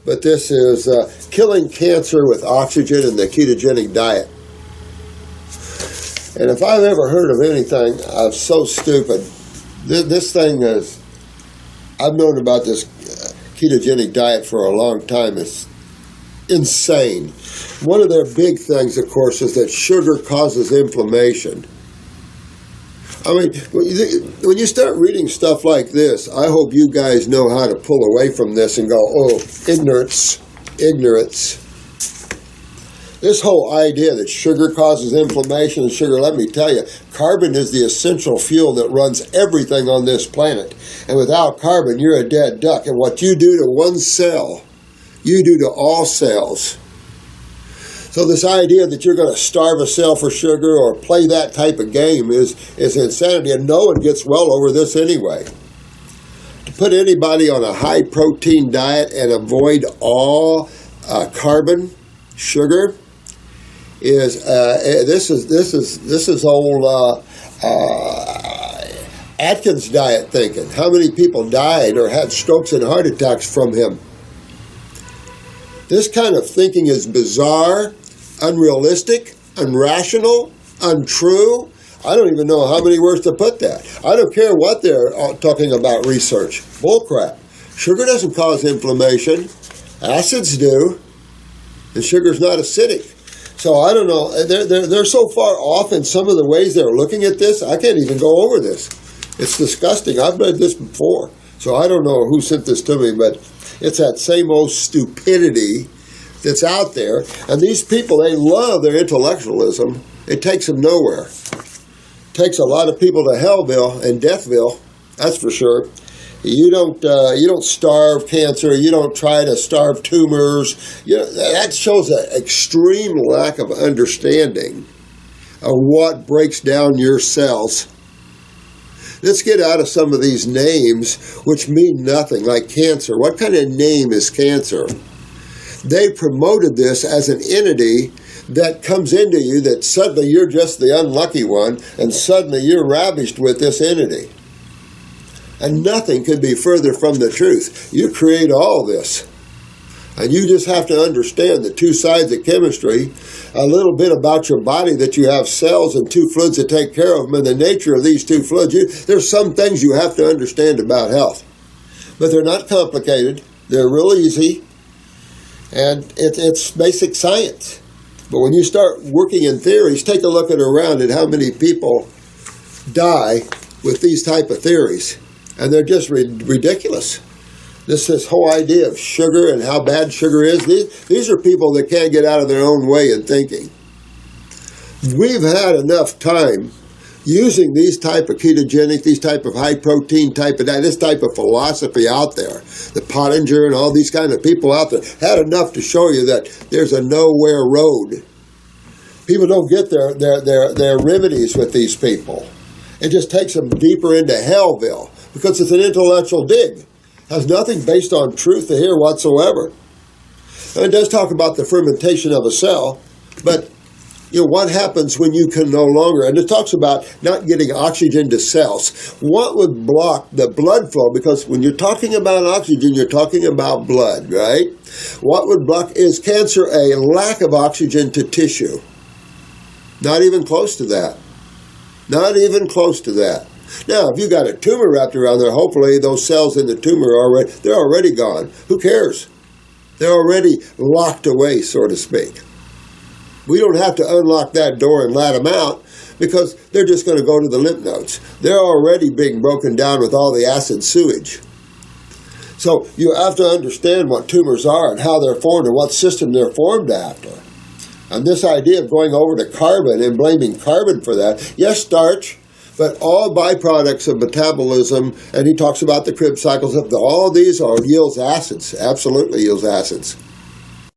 but this is killing cancer with oxygen in the ketogenic diet. And if I've ever heard of anything, I'm so stupid. This thing is, I've known about this ketogenic diet for a long time. It's insane. One of their big things, of course, is that sugar causes inflammation. I mean, when you start reading stuff like this, I hope you guys know how to pull away from this and go, oh, ignorance. This whole idea that sugar causes inflammation, and sugar, let me tell you, carbon is the essential fuel that runs everything on this planet. And without carbon, you're a dead duck. And what you do to one cell, you do to all cells. So this idea that you're going to starve a cell for sugar or play that type of game is insanity, and no one gets well over this anyway. To put anybody on a high-protein diet and avoid all carbon, sugar, is this is old Atkins diet thinking. How many people died or had strokes and heart attacks from him? This kind of thinking is bizarre, unrealistic, irrational, untrue. I don't even know how many words to put that. I don't care what they're talking about research. Bullcrap. Sugar doesn't cause inflammation. Acids do. And sugar's not acidic. So I don't know. They're so far off in some of the ways they're looking at this, I can't even go over this. It's disgusting. I've read this before. So I don't know who sent this to me, but it's that same old stupidity that's out there. And these people, they love their intellectualism. It takes them nowhere. It takes a lot of people to Hellville and Deathville, that's for sure. You don't starve cancer. You don't try to starve tumors. That shows an extreme lack of understanding of what breaks down your cells. Let's get out of some of these names which mean nothing, like cancer. What kind of name is cancer? They promoted this as an entity that comes into you that suddenly you're just the unlucky one and suddenly you're ravished with this entity. And nothing could be further from the truth. You create all this. And you just have to understand the two sides of chemistry, a little bit about your body, that you have cells and two fluids that take care of them, and the nature of these two fluids. There's some things you have to understand about health. But they're not complicated. They're real easy. And it's basic science. But when you start working in theories, take a look around at how many people die with these type of theories. And they're just ridiculous. This whole idea of sugar and how bad sugar is, these are people that can't get out of their own way in thinking. We've had enough time using these type of ketogenic, these type of high protein type of diet, this type of philosophy out there. The Pottinger and all these kind of people out there had enough to show you that there's a nowhere road. People don't get their remedies with these people. It just takes them deeper into Hellville because it's an intellectual dig. Has nothing based on truth here whatsoever. And it does talk about the fermentation of a cell, but what happens when you can no longer, and it talks about not getting oxygen to cells. What would block the blood flow? Because when you're talking about oxygen, you're talking about blood, right? What would block, is cancer a lack of oxygen to tissue? Not even close to that. Not even close to that. Now, if you got a tumor wrapped around there, hopefully those cells in the tumor they're already gone. Who cares? They're already locked away, so to speak. We don't have to unlock that door and let them out because they're just going to go to the lymph nodes. They're already being broken down with all the acid sewage. So you have to understand what tumors are and how they're formed and what system they're formed after. And this idea of going over to carbon and blaming carbon for that, yes, starch, but all byproducts of metabolism, and he talks about the Krebs cycles, all these yields acids, absolutely yields acids.